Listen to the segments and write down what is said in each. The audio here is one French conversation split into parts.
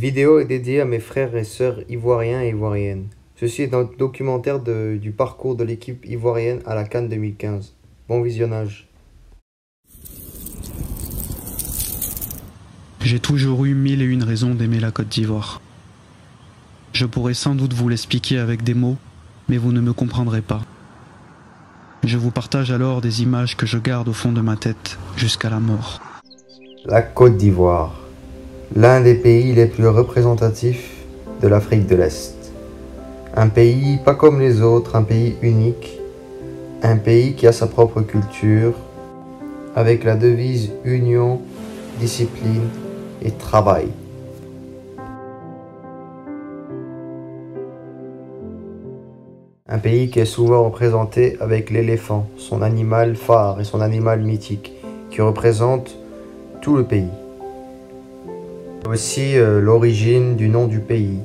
vidéo est dédiée à mes frères et sœurs ivoiriens et ivoiriennes. Ceci est un documentaire du parcours de l'équipe ivoirienne à la CAN 2015. Bon visionnage. J'ai toujours eu mille et une raisons d'aimer la Côte d'Ivoire. Je pourrais sans doute vous l'expliquer avec des mots, mais vous ne me comprendrez pas. Je vous partage alors des images que je garde au fond de ma tête jusqu'à la mort. La Côte d'Ivoire, l'un des pays les plus représentatifs de l'Afrique de l'Est. Un pays pas comme les autres, un pays unique, un pays qui a sa propre culture, avec la devise union, discipline et travail. Un pays qui est souvent représenté avec l'éléphant, son animal phare et son animal mythique, qui représente tout le pays. Aussi l'origine du nom du pays.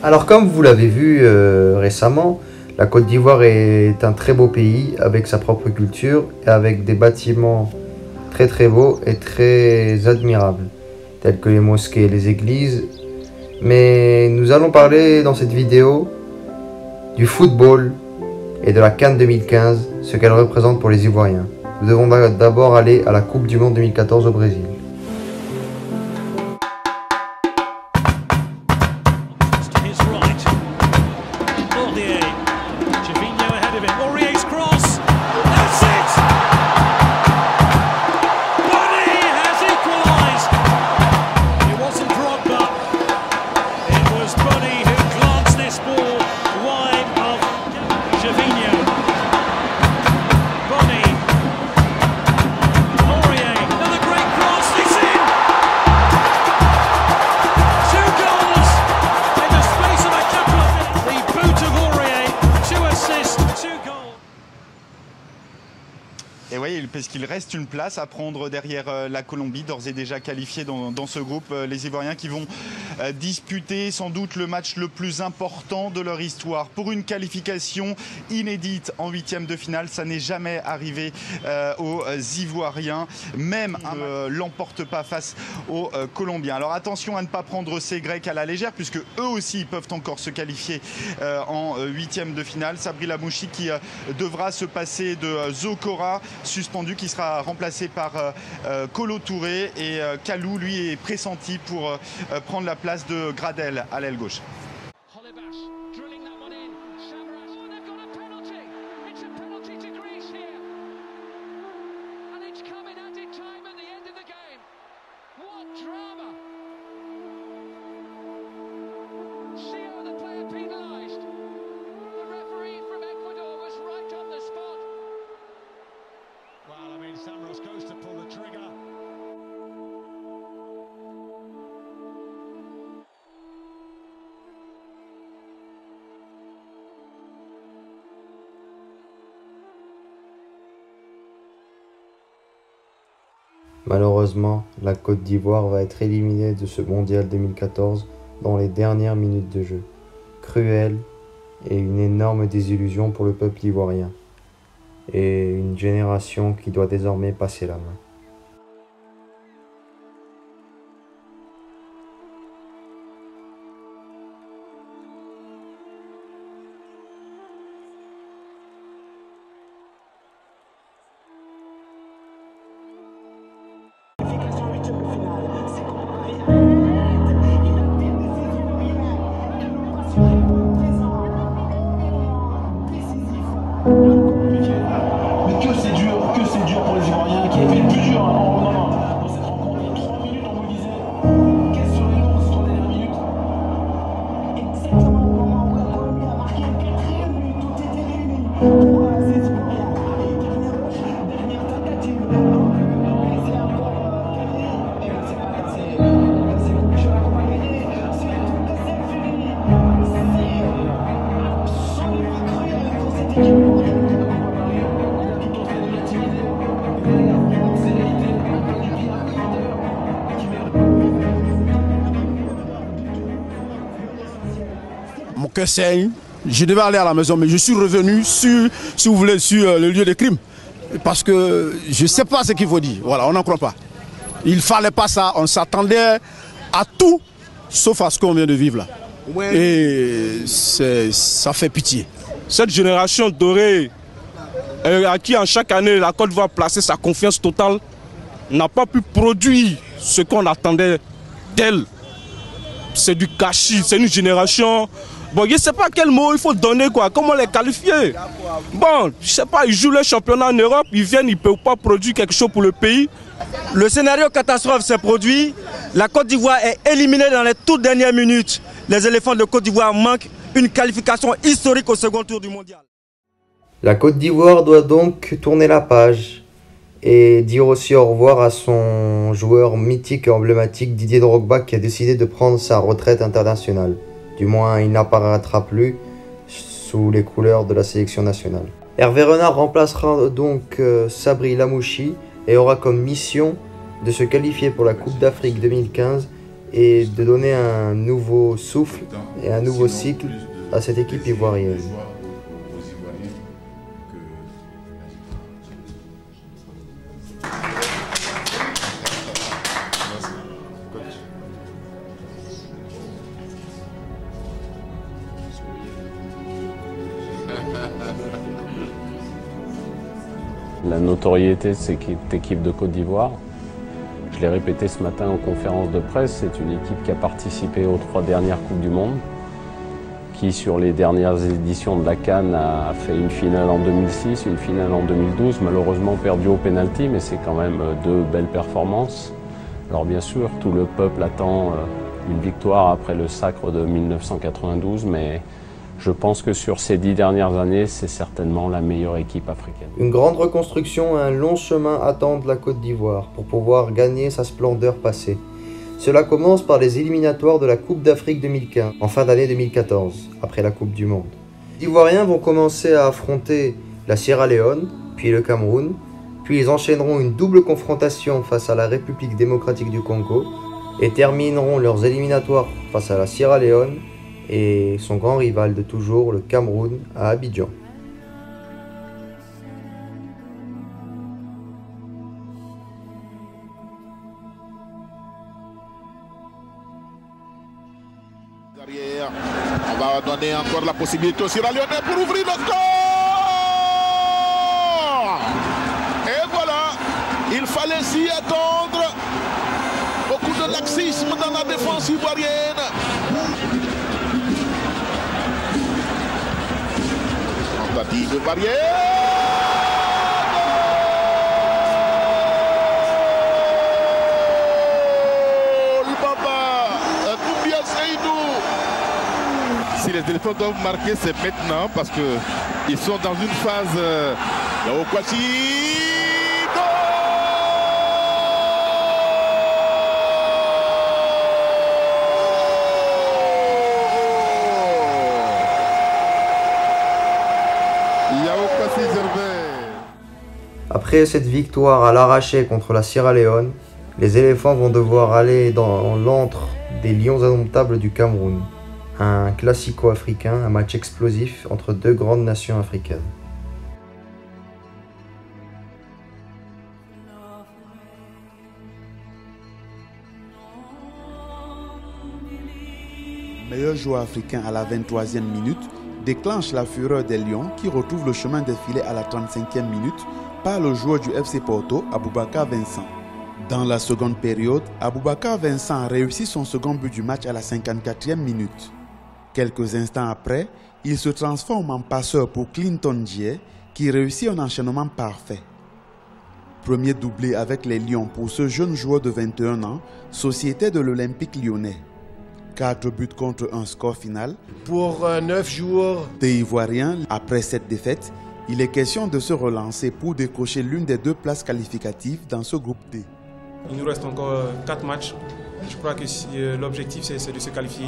Alors comme vous l'avez vu récemment, la Côte d'Ivoire est un très beau pays avec sa propre culture et avec des bâtiments très beaux et très admirables, tels que les mosquées et les églises. Mais nous allons parler dans cette vidéo du football et de la CAN 2015, ce qu'elle représente pour les Ivoiriens. Nous devons d'abord aller à la Coupe du Monde 2014 au Brésil. Et oui, parce qu'il reste une place à prendre derrière la Colombie, d'ores et déjà qualifiée dans ce groupe. Les Ivoiriens qui vont disputer sans doute le match le plus important de leur histoire. Pour une qualification inédite en huitième de finale, ça n'est jamais arrivé aux Ivoiriens. Même l'emporte pas face aux Colombiens. Alors attention à ne pas prendre ces Grecs à la légère, puisque eux aussi peuvent encore se qualifier en huitième de finale. Sabri Lamouchi qui devra se passer de Zokora, suspendu, qui sera remplacé par Kolo Touré, et Kalou lui est pressenti pour prendre la place de Gradel à l'aile gauche. Malheureusement, la Côte d'Ivoire va être éliminée de ce mondial 2014 dans les dernières minutes de jeu. Cruel et une énorme désillusion pour le peuple ivoirien. Et une génération qui doit désormais passer la main. Mais que c'est dur pour les Ivoiriens qui étaient le plus dur. Dans cette rencontre, 3 minutes, on vous disait quelles sont les longues sur les dernières minutes. Exactement au moment où la Colombie a marqué le 4e but, tout était réuni pour ces Ivoiriens. Allez, dernière tentative. Et c'est encore gagné. Et là, c'est pas passé. Là, c'est Koucha qu'on va gagner. C'est fini. C'est absolument incroyable pour cette équipe. Mon cœur saigne. Je devais aller à la maison, mais je suis revenu sur, si vous voulez, sur le lieu de crime. Parce que je ne sais pas ce qu'il faut dire. Voilà, on n'en croit pas. Il ne fallait pas ça. On s'attendait à tout, sauf à ce qu'on vient de vivre là. Ouais. Et ça fait pitié. Cette génération dorée, à qui en chaque année la Côte d'Ivoire placer sa confiance totale, n'a pas pu produire ce qu'on attendait d'elle. C'est du gâchis, c'est une génération... Bon, je ne sais pas quel mot il faut donner, quoi. Comment les qualifier? Bon, je ne sais pas, ils jouent le championnat en Europe, ils viennent, ils ne peuvent pas produire quelque chose pour le pays. Le scénario catastrophe s'est produit. La Côte d'Ivoire est éliminée dans les toutes dernières minutes. Les éléphants de Côte d'Ivoire manquent une qualification historique au second tour du mondial. La Côte d'Ivoire doit donc tourner la page et dire aussi au revoir à son joueur mythique et emblématique Didier Drogba qui a décidé de prendre sa retraite internationale. Du moins, il n'apparaîtra plus sous les couleurs de la sélection nationale. Hervé Renard remplacera donc Sabri Lamouchi et aura comme mission de se qualifier pour la Coupe d'Afrique 2015 et de donner un nouveau souffle et un nouveau cycle à cette équipe ivoirienne. La notoriété de cette équipe de Côte d'Ivoire, je l'ai répété ce matin en conférence de presse, c'est une équipe qui a participé aux 3 dernières Coupes du Monde, qui sur les dernières éditions de la CAN a fait une finale en 2006, une finale en 2012, malheureusement perdu au pénalty, mais c'est quand même 2 belles performances. Alors bien sûr, tout le peuple attend une victoire après le sacre de 1992, mais je pense que sur ces 10 dernières années, c'est certainement la meilleure équipe africaine. Une grande reconstruction et un long chemin attendent la Côte d'Ivoire pour pouvoir gagner sa splendeur passée. Cela commence par les éliminatoires de la Coupe d'Afrique 2015, en fin d'année 2014, après la Coupe du Monde. Les Ivoiriens vont commencer à affronter la Sierra Leone, puis le Cameroun, puis ils enchaîneront une double confrontation face à la République démocratique du Congo et termineront leurs éliminatoires face à la Sierra Leone et son grand rival de toujours, le Cameroun, à Abidjan. Derrière, on va donner encore la possibilité aux Sierra Leone pour ouvrir le score. Et voilà, il fallait s'y attendre. Beaucoup de laxisme dans la défense ivoirienne. Tentative de barrière. Le Baba, Doumbia Seydou. Si les éléphants doivent marquer, c'est maintenant parce qu'ils sont dans une phase. Yao Kwasi. Après cette victoire à l'arraché contre la Sierra Leone, les éléphants vont devoir aller dans l'antre des lions indomptables du Cameroun. Un classico africain, un match explosif entre 2 grandes nations africaines. Meilleur joueur africain à la 23e minute déclenche la fureur des Lions qui retrouvent le chemin des filets à la 35e minute par le joueur du FC Porto, Aboubacar Vincent. Dans la seconde période, Aboubacar Vincent réussit son second but du match à la 54e minute. Quelques instants après, il se transforme en passeur pour Clinton Dier qui réussit un enchaînement parfait. Premier doublé avec les Lions pour ce jeune joueur de 21 ans, société de l'Olympique lyonnais. 4 buts contre un score final. Pour 9 jours des Ivoiriens, après cette défaite, il est question de se relancer pour décrocher l'une des 2 places qualificatives dans ce groupe D. Il nous reste encore 4 matchs. Je crois que l'objectif c'est de se qualifier.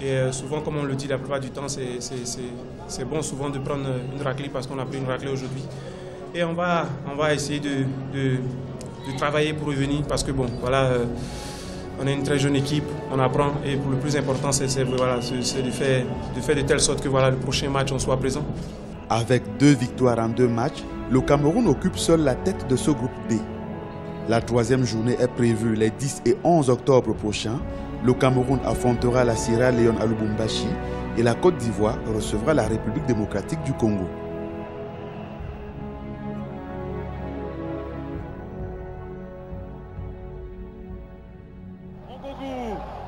Et souvent, comme on le dit la plupart du temps, c'est bon souvent de prendre une raclée parce qu'on a pris une raclée aujourd'hui. Et on va essayer de travailler pour revenir parce que bon, voilà, on est une très jeune équipe, on apprend et pour le plus important, c'est de faire de telle sorte que voilà, le prochain match, on soit présent. Avec 2 victoires en 2 matchs, le Cameroun occupe seul la tête de ce groupe D. La troisième journée est prévue les 10 et 11 octobre prochains. Le Cameroun affrontera la Sierra Leone à Lubumbashi et la Côte d'Ivoire recevra la République démocratique du Congo.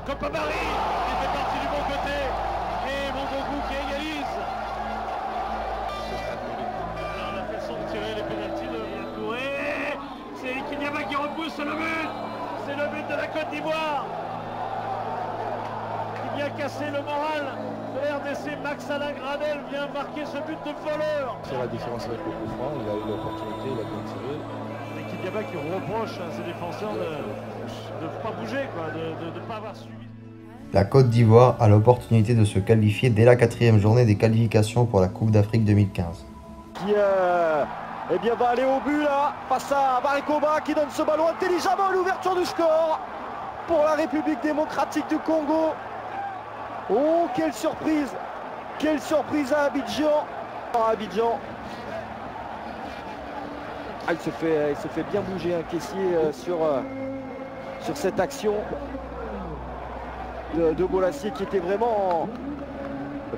Kopamari qui fait partie du bon côté et Mongogu qui égalise. La façon de tirer les pénaltys de Touré, c'est Kinyama qui repousse le but. C'est le but de la Côte d'Ivoire qui vient casser le moral de l'RDC. Max Alain Gradel vient marquer ce but de voleur. C'est la différence avec le coup franc, il a eu l'opportunité, il a bien tiré. Et Kinyama qui reproche à ses défenseurs de ne pas bouger, de ne pas avoir suivi. La Côte d'Ivoire a l'opportunité de se qualifier dès la 4e journée des qualifications pour la Coupe d'Afrique 2015. Qui eh bien, va aller au but là, face à Barikoba qui donne ce ballon intelligemment à l'ouverture du score pour la République démocratique du Congo. Oh, quelle surprise à Abidjan. Abidjan. Ah, il se fait bien bouger un caissier sur cette action de Bolasie qui était vraiment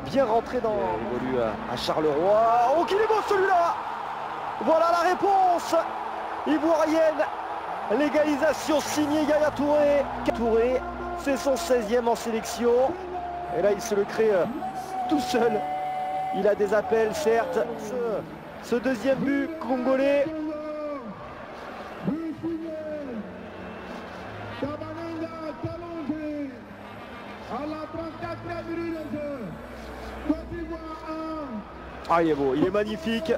bien rentré dans... Il évolue à Charleroi. Oh, qu'il est beau celui-là! Voilà la réponse ivoirienne. L'égalisation signée Yaya Touré. Touré, c'est son 16e en sélection. Et là, il se le crée tout seul. Il a des appels, certes. Ce deuxième but congolais. Ah, il est beau, il est magnifique.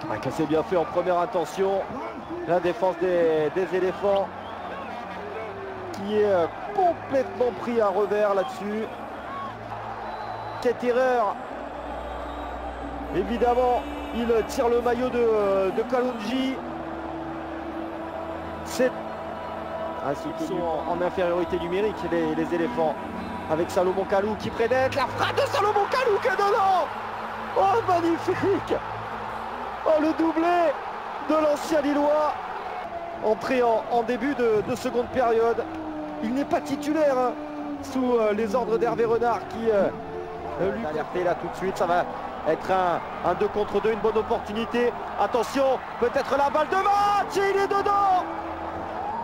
Ah, c'est bien fait en première intention. La défense des éléphants qui est complètement pris à revers là-dessus. Cette erreur, évidemment, il tire le maillot de Kalonji. C'est ils sont en infériorité numérique, les éléphants, avec Salomon Kalou qui pénètre. La frappe de Salomon Kalou qui est dedans. Oh, magnifique. Oh, le doublé de l'ancien Lillois. Entré en début de seconde période. Il n'est pas titulaire hein, sous les ordres d'Hervé Renard qui lui alerté là tout de suite. Ça va être un 2 contre 2, une bonne opportunité. Attention, peut-être la balle de match et il est dedans.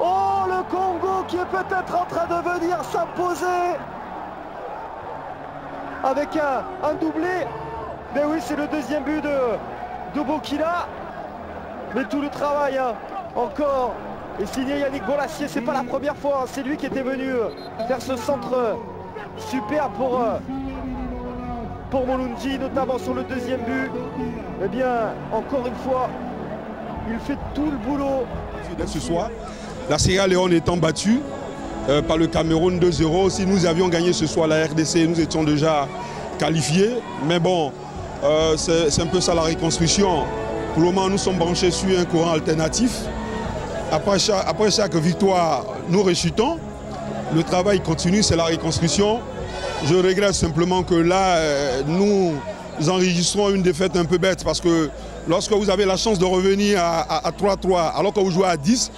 Oh, le Congo qui est peut-être en train de venir s'imposer avec un doublé. Mais oui, c'est le deuxième but de Bokila. Mais tout le travail, hein, encore, est signé Yannick Bolasie. C'est pas la première fois, hein, c'est lui qui était venu faire ce centre super pour Molunji, notamment sur le deuxième but. Eh bien, encore une fois, il fait tout le boulot. Ce soir, la Sierra Leone étant battue par le Cameroun 2-0, si nous avions gagné ce soir la RDC, nous étions déjà qualifiés. Mais bon, c'est un peu ça la reconstruction. Pour le moment, nous sommes branchés sur un courant alternatif. Après chaque victoire, nous rechutons. Le travail continue, c'est la reconstruction. Je regrette simplement que là, nous enregistrons une défaite un peu bête parce que lorsque vous avez la chance de revenir à 3-3 alors que vous jouez à 10,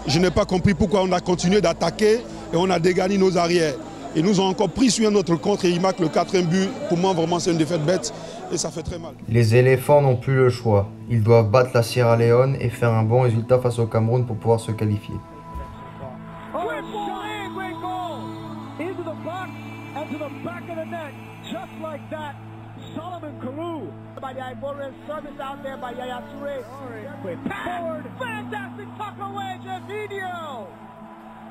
je n'ai pas compris pourquoi on a continué d'attaquer et on a dégarni nos arrières. Ils nous ont encore pris sur un autre contre et ils marquent le 4e but. Pour moi, vraiment, c'est une défaite bête et ça fait très mal. Les éléphants n'ont plus le choix. Ils doivent battre la Sierra Leone et faire un bon résultat face au Cameroun pour pouvoir se qualifier. Solomon Kalou by the Ivorian service out there by Yaya Touré. Forward, fantastic tuck away, Gervinho.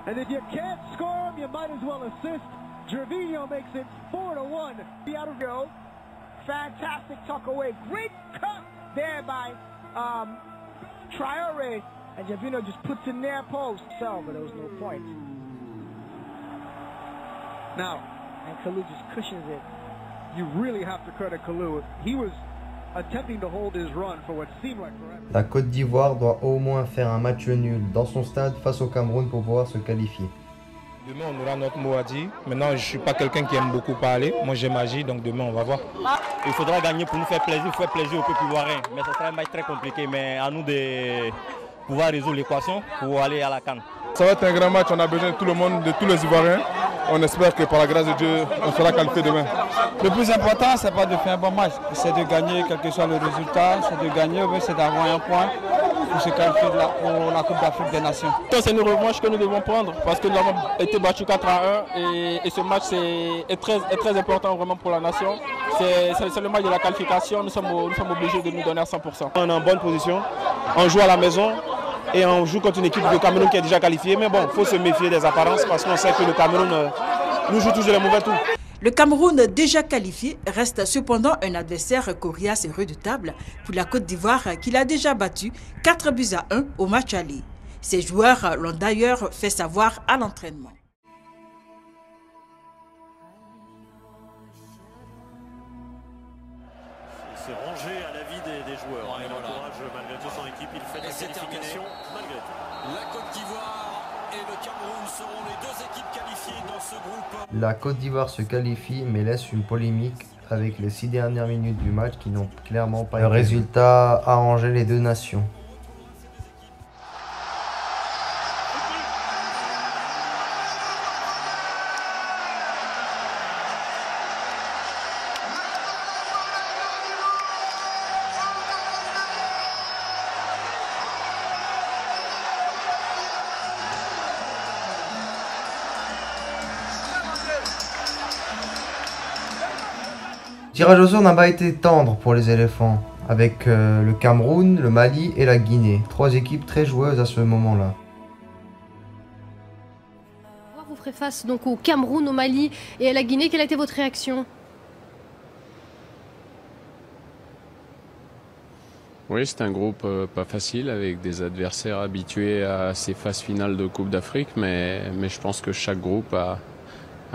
And if you can't score him, you might as well assist. Gervinho makes it 4-1. The out of go. Fantastic tuck away. Great cut there by Traore. And Gervinho just puts in their post. So, but there was no point. Now, and Kalou just cushions it. You really have to credit Kalou. He was attempting to hold his run for what seemed like forever. La Côte d'Ivoire doit au moins faire un match nul dans son stade face au Cameroun pour pouvoir se qualifier. Demain, on aura notre mot à dire. Maintenant, je ne suis pas quelqu'un qui aime beaucoup parler. Moi, j'aime agir, donc demain, on va voir. Il faudra gagner pour nous faire plaisir au peuple ivoirien. Mais ce sera un match très compliqué, mais à nous de pouvoir résoudre l'équation pour aller à la CAN. Ça va être un grand match, on a besoin de tout le monde, de tous les Ivoiriens. On espère que par la grâce de Dieu, on sera qualifié demain. Le plus important, c'est pas de faire un bon match, c'est de gagner quel que soit le résultat, c'est de gagner, c'est d'avoir un point pour se qualifier pour la Coupe d'Afrique des Nations. C'est une revanche que nous devons prendre parce que nous avons été battus 4-1 et ce match est très important vraiment pour la nation. C'est le match de la qualification, nous sommes obligés de nous donner à 100%. On est en bonne position, on joue à la maison. Et on joue contre une équipe de Cameroun qui est déjà qualifiée. Mais bon, il faut se méfier des apparences parce qu'on sait que le Cameroun nous joue toujours les mauvais tours. Le Cameroun déjà qualifié reste cependant un adversaire coriace et redoutable pour la Côte d'Ivoire qu'il a déjà battu 4-1 au match aller. Ses joueurs l'ont d'ailleurs fait savoir à l'entraînement. C'est rangé à l'avis des joueurs. Il encourage malgré tout son équipe, il fait la qualification malgré tout. La Côte d'Ivoire et le Cameroun seront les deux équipes qualifiées dans ce groupe. La Côte d'Ivoire se qualifie mais laisse une polémique avec les 6 dernières minutes du match qui n'ont clairement pas le résultat arrangé les deux nations. Le tirage au sort n'a pas été tendre pour les éléphants, avec le Cameroun, le Mali et la Guinée. 3 équipes très joueuses à ce moment-là. Vous ferez face donc au Cameroun, au Mali et à la Guinée. Quelle a été votre réaction? Oui, c'est un groupe pas facile avec des adversaires habitués à ces phases finales de Coupe d'Afrique, mais je pense que chaque groupe a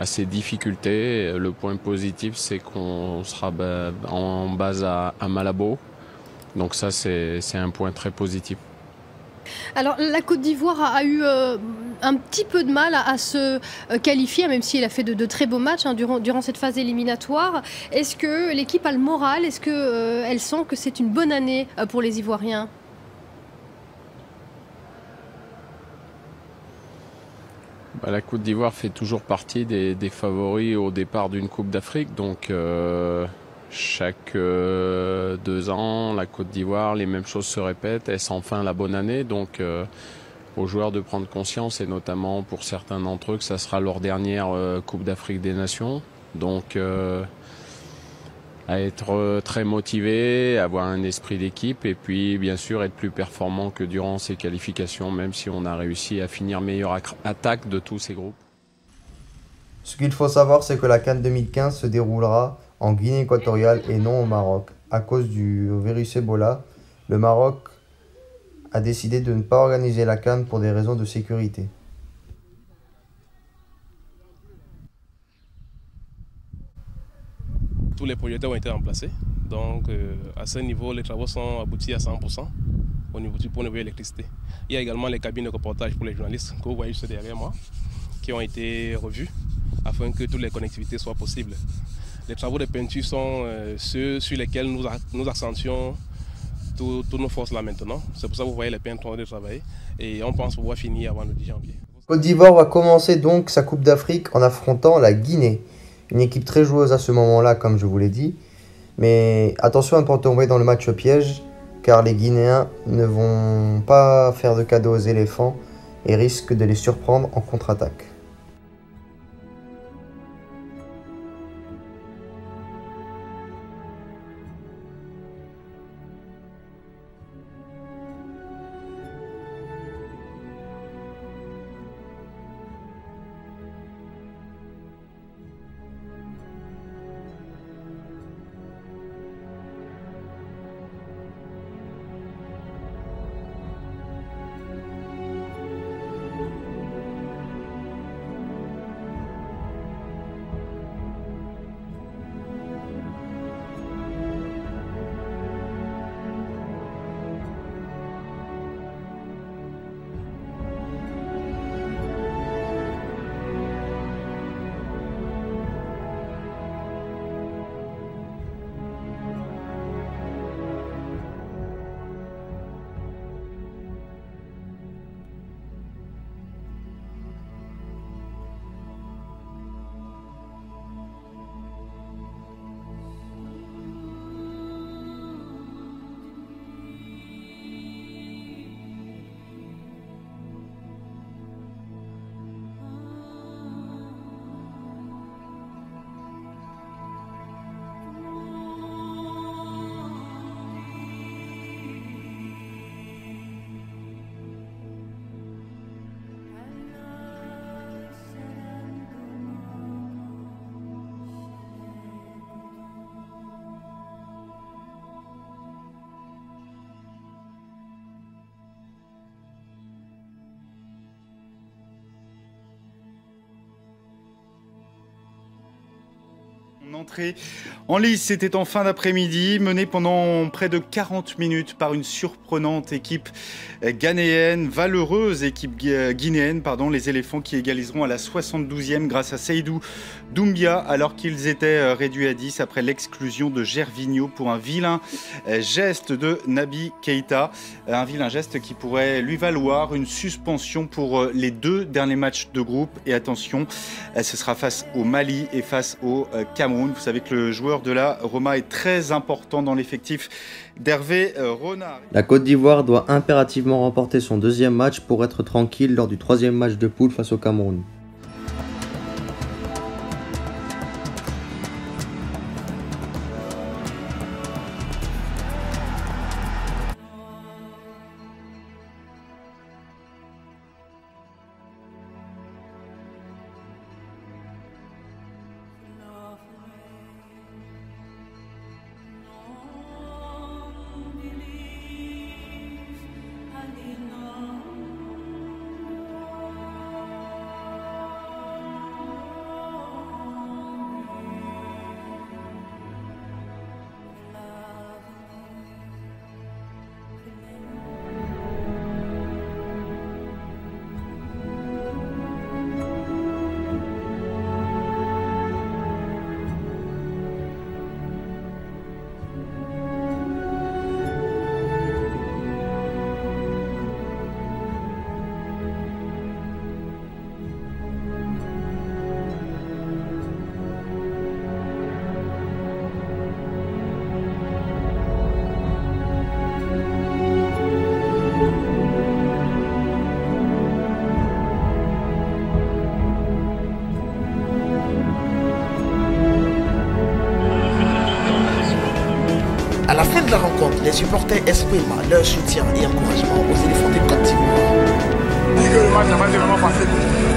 ses difficultés. Le point positif, c'est qu'on sera en base à Malabo. Donc ça, c'est un point très positif. Alors, la Côte d'Ivoire a eu un petit peu de mal à se qualifier, même si elle a fait de très beaux matchs durant cette phase éliminatoire. Est-ce que l'équipe a le moral? Est-ce qu'elle sent que c'est une bonne année pour les Ivoiriens? La Côte d'Ivoire fait toujours partie des favoris au départ d'une Coupe d'Afrique. Donc chaque 2 ans, la Côte d'Ivoire, les mêmes choses se répètent. Est-ce enfin la bonne année? Donc aux joueurs de prendre conscience, et notamment pour certains d'entre eux, que ça sera leur dernière Coupe d'Afrique des Nations. Donc à être très motivé, avoir un esprit d'équipe et puis bien sûr être plus performant que durant ces qualifications, même si on a réussi à finir meilleure attaque de tous ces groupes. Ce qu'il faut savoir, c'est que la CAN 2015 se déroulera en Guinée équatoriale et non au Maroc. À cause du virus Ebola, le Maroc a décidé de ne pas organiser la CAN pour des raisons de sécurité. Tous les projecteurs ont été remplacés, donc à ce niveau, les travaux sont aboutis à 100% au niveau de l'électricité. Il y a également les cabines de reportage pour les journalistes que vous voyez juste derrière moi, qui ont été revues afin que toutes les connectivités soient possibles. Les travaux de peinture sont ceux sur lesquels nous accentuons toutes nos forces là maintenant. C'est pour ça que vous voyez les peintres en train de travailler et on pense pouvoir finir avant le 10 janvier. Côte d'Ivoire va commencer donc sa Coupe d'Afrique en affrontant la Guinée. Une équipe très joueuse à ce moment-là, comme je vous l'ai dit. Mais attention à ne pas tomber dans le match piège, car les Guinéens ne vont pas faire de cadeaux aux éléphants et risquent de les surprendre en contre-attaque. L'entrée en lice, c'était en fin d'après-midi, menée pendant près de 40 minutes par une surprenante équipe ghanéenne, valeureuse équipe guinéenne, les éléphants qui égaliseront à la 72e grâce à Seydou Doumbia alors qu'ils étaient réduits à 10 après l'exclusion de Gervinho pour un vilain geste de Naby Keïta, un vilain geste qui pourrait lui valoir une suspension pour les 2 derniers matchs de groupe. Et attention, ce sera face au Mali et face au Cameroun. Vous savez que le joueur de la Roma est très important dans l'effectif d'Hervé Renard. La Côte d'Ivoire doit impérativement remporter son 2e match pour être tranquille lors du 3e match de poule face au Cameroun. À la fin de la rencontre, les supporters expriment leur soutien et encouragement aux éléphants de Côte d'Ivoire. Je dis que le match n'a pas été vraiment facile.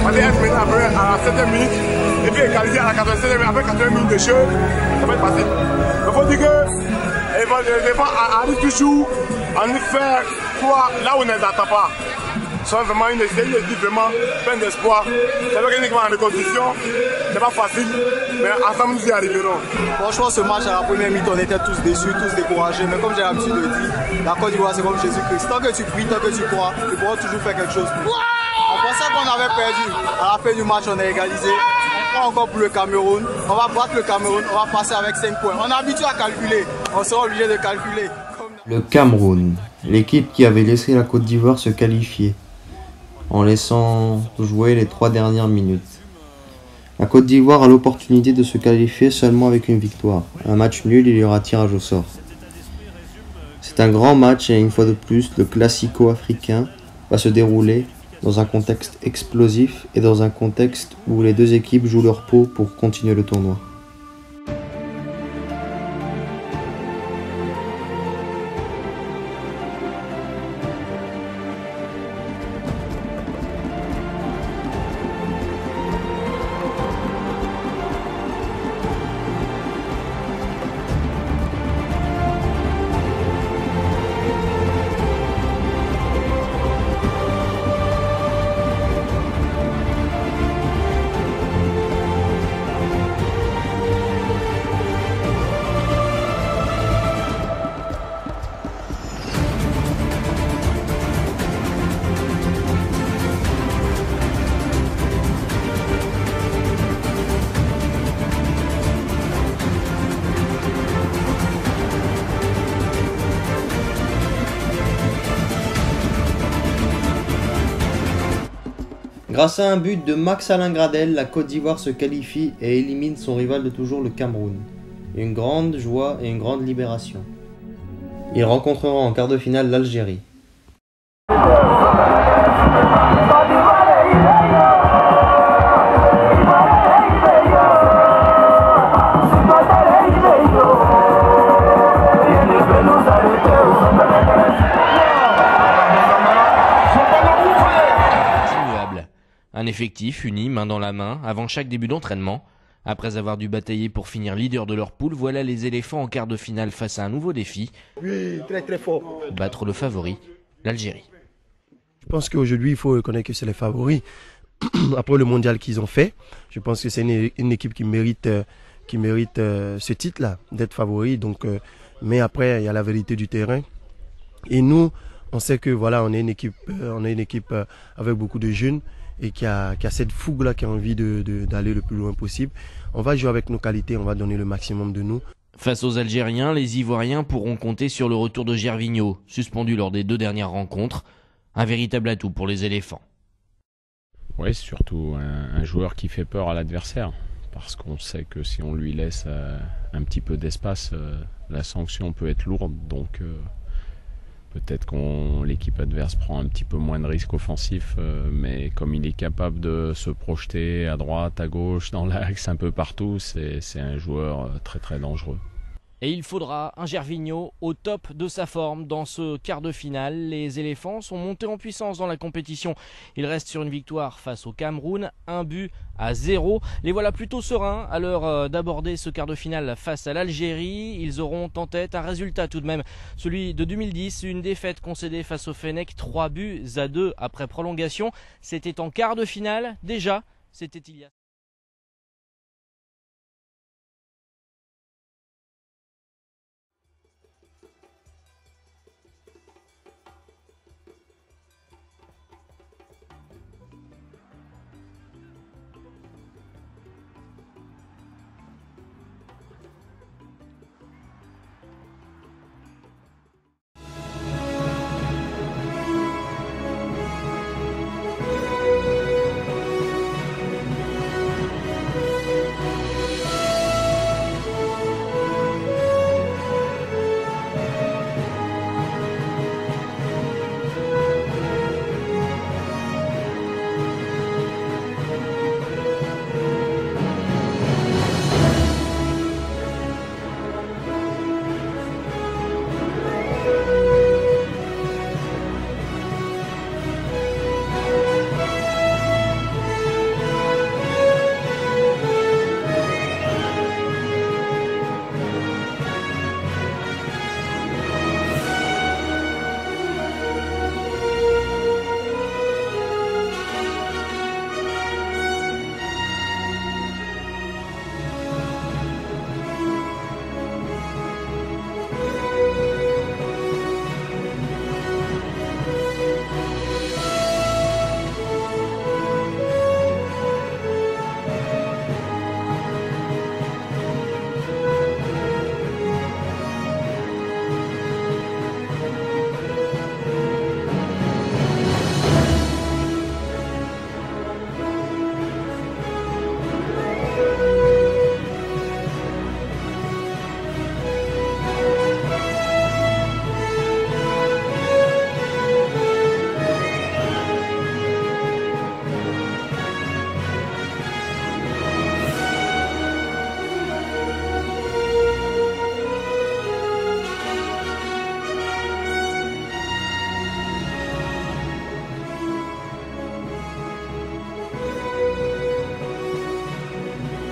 On est être maintenant après à la 7e minute et puis égalisé à la 87e minute après 80 minutes de jeu, ça va être facile. Il faut dire que les défenses arrivent toujours à nous faire croire là où on ne les attend pas. Ils sont vraiment une équipe vraiment pleine d'espoir. C'est vrai qu'une équipe en reconstruction, c'est pas facile, mais ensemble nous y arriverons. Franchement, ce match à la première mi-temps, on était tous déçus, tous découragés. Mais comme j'ai l'habitude de dire, la Côte d'Ivoire, c'est comme Jésus-Christ. Tant que tu pries, tant que tu crois, tu pourras toujours faire quelque chose. On pensait qu'on avait perdu. À la fin du match, on est égalisé. On prend encore pour le Cameroun. On va battre le Cameroun. On va passer avec 5 points. On est habitué à calculer. On sera obligé de calculer. Le Cameroun, l'équipe qui avait laissé la Côte d'Ivoire se qualifier en laissant jouer les 3 dernières minutes. La Côte d'Ivoire a l'opportunité de se qualifier seulement avec une victoire. Un match nul, il y aura tirage au sort. C'est un grand match et une fois de plus, le classico africain va se dérouler dans un contexte explosif et dans un contexte où les deux équipes jouent leur peau pour continuer le tournoi. Grâce à un but de Max Alain Gradel, la Côte d'Ivoire se qualifie et élimine son rival de toujours, le Cameroun. Une grande joie et une grande libération. Ils rencontreront en quart de finale l'Algérie. Un effectif uni, main dans la main, avant chaque début d'entraînement. Après avoir dû batailler pour finir leader de leur poule, voilà les éléphants en quart de finale face à un nouveau défi. Oui, très très fort. Battre le favori, l'Algérie. Je pense qu'aujourd'hui, il faut reconnaître que c'est les favoris. Après le mondial qu'ils ont fait, je pense que c'est une équipe qui mérite qui méritent ce titre-là, d'être favoris. Donc, mais après, il y a la vérité du terrain. Et nous, on sait que voilà, on est une équipe avec beaucoup de jeunes et qui a cette fougue-là, qui a envie d'aller le plus loin possible. On va jouer avec nos qualités, on va donner le maximum de nous. Face aux Algériens, les Ivoiriens pourront compter sur le retour de Gervinho, suspendu lors des 2 dernières rencontres. Un véritable atout pour les éléphants. Oui, surtout un joueur qui fait peur à l'adversaire. Parce qu'on sait que si on lui laisse un petit peu d'espace, la sanction peut être lourde. Donc peut-être que l'équipe adverse prend un petit peu moins de risques offensifs, mais comme il est capable de se projeter à droite, à gauche, dans l'axe, un peu partout, c'est un joueur très très dangereux. Et il faudra un Gervinho au top de sa forme dans ce quart de finale. Les éléphants sont montés en puissance dans la compétition. Ils restent sur une victoire face au Cameroun, 1-0. Les voilà plutôt sereins à l'heure d'aborder ce quart de finale face à l'Algérie. Ils auront en tête un résultat tout de même, celui de 2010, une défaite concédée face au Fennec, 3-2 après prolongation. C'était en quart de finale déjà, c'était il y a...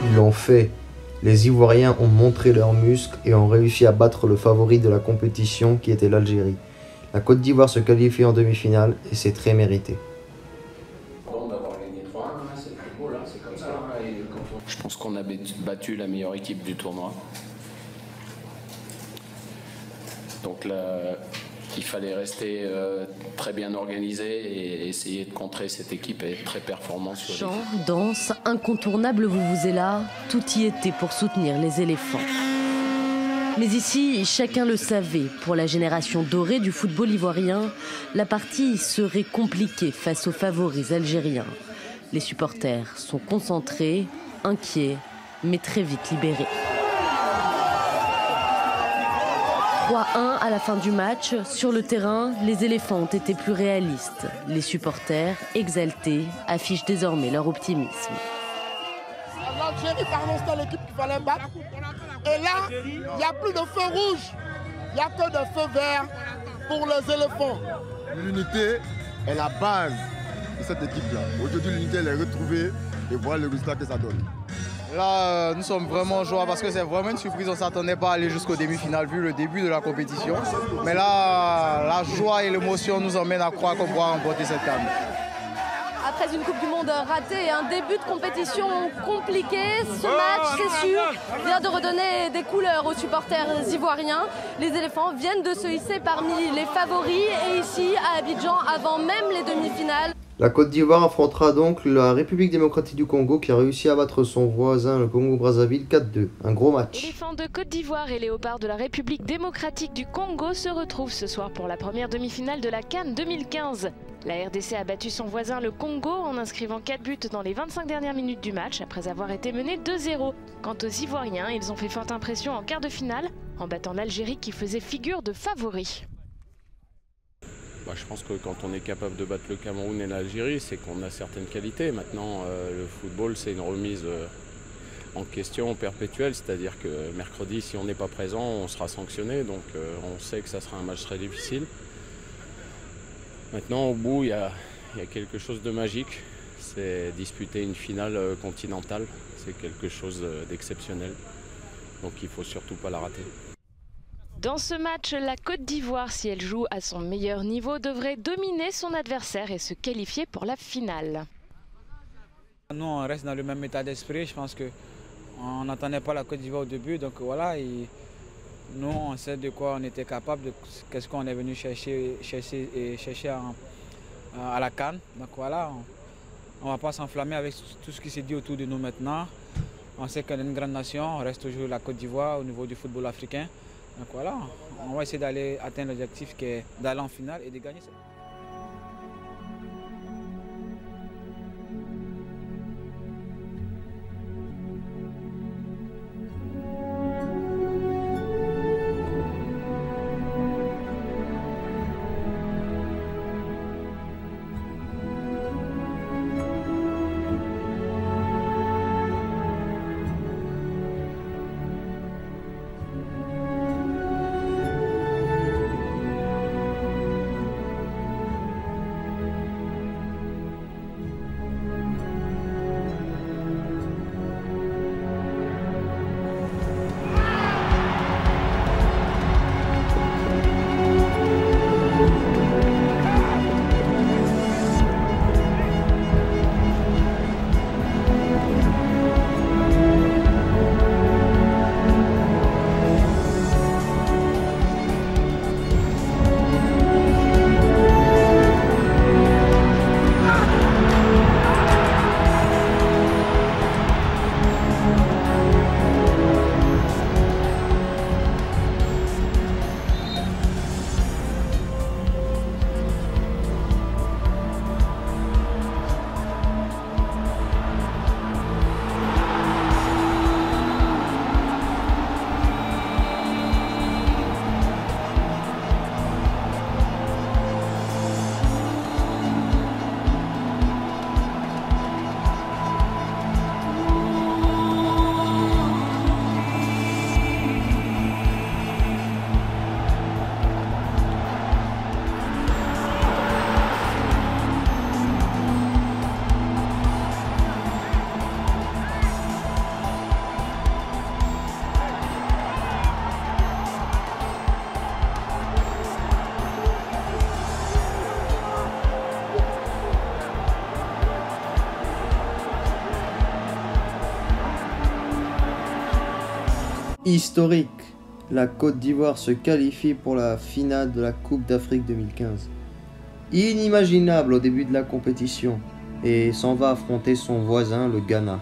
Ils l'ont fait. Les Ivoiriens ont montré leurs muscles et ont réussi à battre le favori de la compétition qui était l'Algérie. La Côte d'Ivoire se qualifie en demi-finale et c'est très mérité. Je pense qu'on a battu la meilleure équipe du tournoi. Donc là, il fallait rester très bien organisé et essayer de contrer cette équipe et être très performant sur Chant, danse, incontournable vuvuzela, tout y était pour soutenir les éléphants. Mais ici, chacun le savait, pour la génération dorée du football ivoirien, la partie serait compliquée face aux favoris algériens. Les supporters sont concentrés, inquiets, mais très vite libérés. 3-1 à la fin du match. Sur le terrain, les éléphants ont été plus réalistes. Les supporters, exaltés, affichent désormais leur optimisme. L'Algérie, pardon, c'était l'équipe qu'il fallait battre. Et là, il n'y a plus de feu rouge. Il n'y a que de feu vert pour les éléphants. L'unité est la base de cette équipe-là. Aujourd'hui, l'unité, elle est retrouvée et voilà le résultat que ça donne. Là, nous sommes vraiment joie parce que c'est vraiment une surprise. On ne s'attendait pas à aller jusqu'au demi-finale vu le début de la compétition. Mais là, la joie et l'émotion nous emmènent à croire qu'on pourra remporter cette canne. après une Coupe du Monde ratée et un début de compétition compliqué, ce match, c'est sûr, vient de redonner des couleurs aux supporters ivoiriens. Les éléphants viennent de se hisser parmi les favoris et ici à Abidjan avant même les demi-finales. La Côte d'Ivoire affrontera donc la République démocratique du Congo qui a réussi à battre son voisin le Congo-Brazzaville 4-2. Un gros match. Éléphants de Côte d'Ivoire et léopards de la République démocratique du Congo se retrouvent ce soir pour la première demi-finale de la CAN 2015. La RDC a battu son voisin le Congo en inscrivant 4 buts dans les 25 dernières minutes du match après avoir été mené 2-0. Quant aux Ivoiriens, ils ont fait forte impression en quart de finale en battant l'Algérie qui faisait figure de favori. Je pense que quand on est capable de battre le Cameroun et l'Algérie, c'est qu'on a certaines qualités. Maintenant, le football, c'est une remise en question perpétuelle, c'est-à-dire que mercredi, si on n'est pas présent, on sera sanctionné. Donc on sait que ça sera un match très difficile. Maintenant, au bout, il y a quelque chose de magique. C'est disputer une finale continentale. C'est quelque chose d'exceptionnel. Donc il ne faut surtout pas la rater. Dans ce match, la Côte d'Ivoire, si elle joue à son meilleur niveau, devrait dominer son adversaire et se qualifier pour la finale. Nous, on reste dans le même état d'esprit. Je pense qu'on n'attendait pas la Côte d'Ivoire au début. Donc voilà, nous, on sait de quoi on était capable, qu'est-ce qu'on est venu chercher à la CAN. Donc voilà, on ne va pas s'enflammer avec tout ce qui s'est dit autour de nous maintenant. On sait qu'on est une grande nation, on reste toujours la Côte d'Ivoire au niveau du football africain. Donc voilà, on va essayer d'aller atteindre l'objectif qui est d'aller en finale et de gagner. Historique, la Côte d'Ivoire se qualifie pour la finale de la Coupe d'Afrique 2015. Inimaginable au début de la compétition et s'en va affronter son voisin, le Ghana.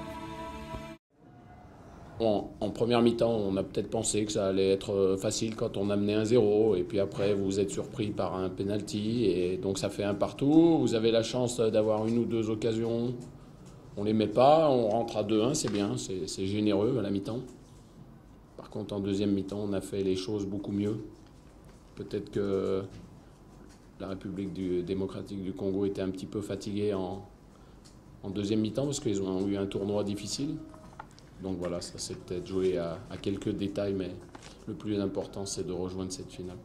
En première mi-temps, on a peut-être pensé que ça allait être facile quand on amenait 1-0 et puis après vous êtes surpris par un penalty et donc ça fait un partout. Vous avez la chance d'avoir une ou deux occasions, on les met pas, on rentre à 2-1, c'est bien, c'est généreux à la mi-temps. Par contre, en deuxième mi-temps, on a fait les choses beaucoup mieux. Peut-être que la République démocratique du Congo était un petit peu fatiguée en deuxième mi-temps parce qu'ils ont eu un tournoi difficile. Donc voilà, ça s'est peut-être joué à quelques détails, mais le plus important, c'est de rejoindre cette finale.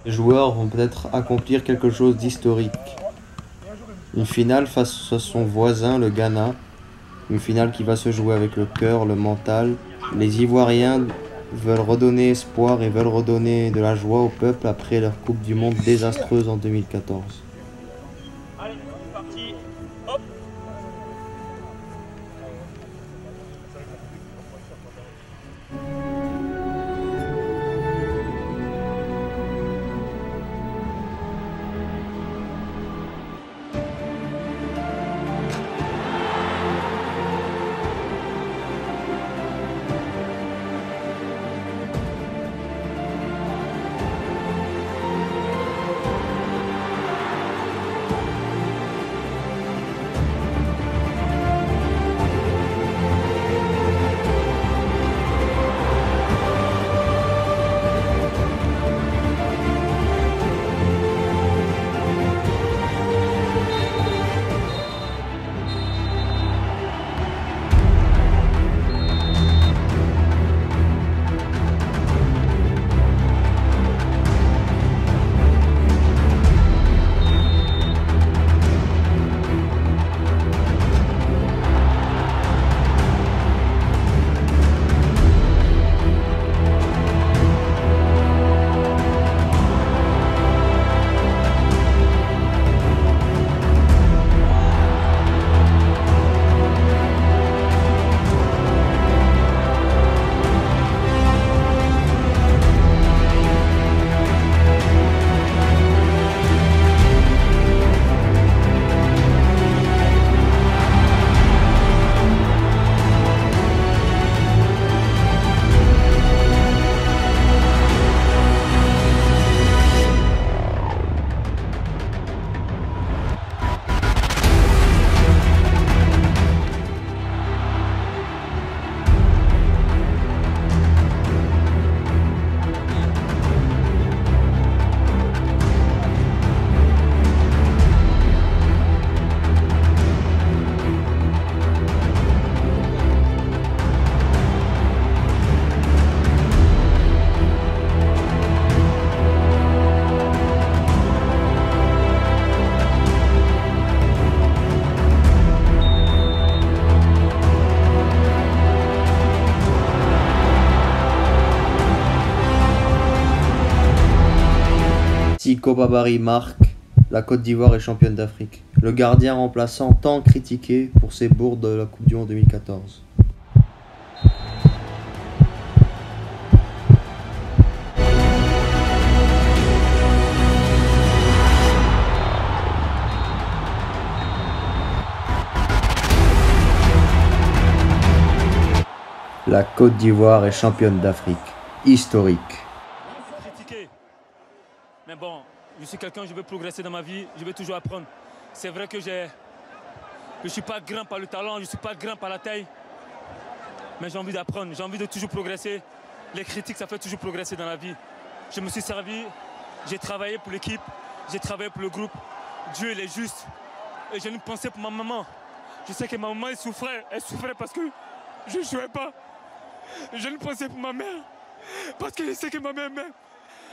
Les joueurs vont peut-être accomplir quelque chose d'historique. Une finale face à son voisin, le Ghana. Une finale qui va se jouer avec le cœur, le mental. Les Ivoiriens veulent redonner espoir et veulent redonner de la joie au peuple après leur Coupe du Monde désastreuse en 2014. Allez, c'est parti. Hop. Siko Babari marque, la Côte d'Ivoire est championne d'Afrique. Le gardien remplaçant tant critiqué pour ses bourdes de la Coupe du Monde 2014. La Côte d'Ivoire est championne d'Afrique. Historique. Mais bon, je suis quelqu'un, je veux progresser dans ma vie, je veux toujours apprendre. C'est vrai que je ne suis pas grand par le talent, je ne suis pas grand par la taille. Mais j'ai envie d'apprendre, j'ai envie de toujours progresser. Les critiques, ça fait toujours progresser dans la vie. Je me suis servi, j'ai travaillé pour l'équipe, j'ai travaillé pour le groupe. Dieu, il est juste. Et j'ai une pensée pour ma maman. Je sais que ma maman, elle souffrait parce que je ne jouais pas. J'ai une pensée pour ma mère, parce que je sais que ma mère m'aime.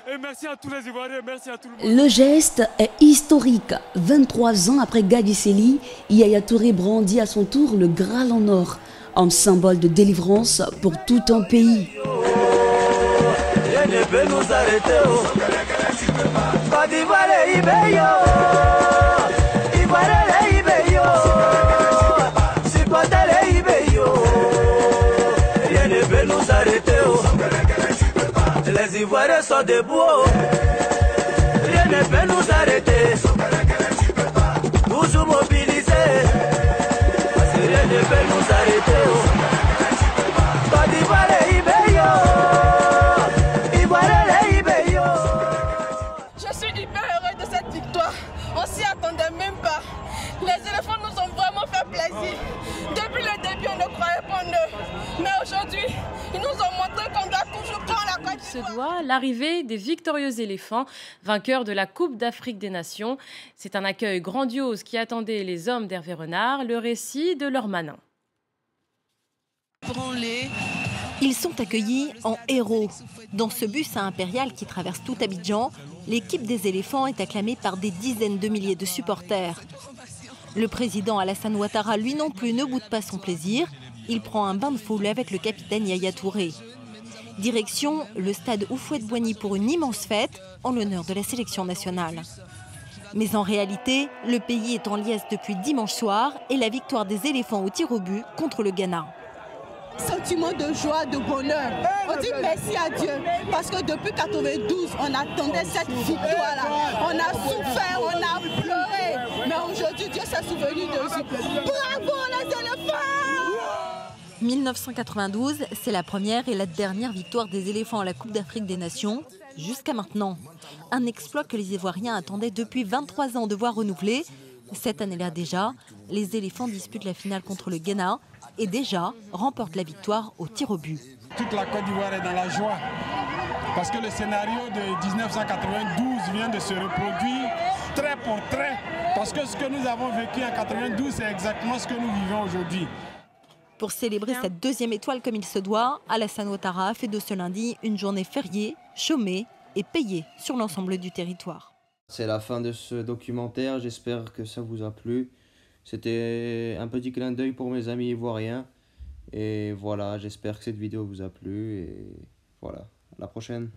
Et merci à tous les Ivoiriens, merci à tout le monde. Le geste est historique. 23 ans après Gadi Sely, Yaya Touré brandit à son tour le Graal en or, un symbole de délivrance pour tout un pays. Rien ne peut nous arrêter. Côte d'Ivoire et Ibeyo. Ivoire et Ibeyo. Supporter les Ibeyo. Rien ne peut nous arrêter. Les Ivoiriens sont debout. Rien ne peut nous arrêter. Toujours mobilisés. Parce que rien ne peut nous arrêter. Côte d'Ivoire et Ibeyo. Je suis hyper heureux de cette victoire. On s'y attendait même pas. Les éléphants nous ont vraiment fait plaisir. Depuis le début, on ne croyait pas en eux. Mais aujourd'hui, ils nous ont montré qu'on doit toujours prendre la Côte d'Ivoire. Se doit l'arrivée des victorieux éléphants, vainqueurs de la Coupe d'Afrique des Nations. C'est un accueil grandiose qui attendait les hommes d'Hervé Renard, le récit de leur manin. Prends-les Ils sont accueillis en héros. Dans ce bus à Impérial qui traverse tout Abidjan, l'équipe des éléphants est acclamée par des dizaines de milliers de supporters. Le président Alassane Ouattara, lui non plus, ne boude pas son plaisir. Il prend un bain de foule avec le capitaine Yaya Touré. Direction le stade Houphouët-Boigny pour une immense fête en l'honneur de la sélection nationale. Mais en réalité, le pays est en liesse depuis dimanche soir et la victoire des éléphants au tir au but contre le Ghana. Sentiment de joie, de bonheur. On dit merci à Dieu parce que depuis 92, on attendait cette victoire-là. On a souffert, on a pleuré. Mais aujourd'hui, Dieu s'est souvenu de nous. Bravo les éléphants! 1992, c'est la première et la dernière victoire des éléphants à la Coupe d'Afrique des Nations, jusqu'à maintenant. Un exploit que les Ivoiriens attendaient depuis 23 ans de voir renouveler. Cette année-là déjà, les éléphants disputent la finale contre le Ghana et déjà remportent la victoire au tir au but. Toute la Côte d'Ivoire est dans la joie parce que le scénario de 1992 vient de se reproduire trait pour trait parce que ce que nous avons vécu en 92, c'est exactement ce que nous vivons aujourd'hui. Pour célébrer cette deuxième étoile comme il se doit, Alassane Ouattara a fait de ce lundi une journée fériée, chômée et payée sur l'ensemble du territoire. C'est la fin de ce documentaire, j'espère que ça vous a plu. C'était un petit clin d'œil pour mes amis ivoiriens. Et voilà, j'espère que cette vidéo vous a plu. Et voilà, à la prochaine.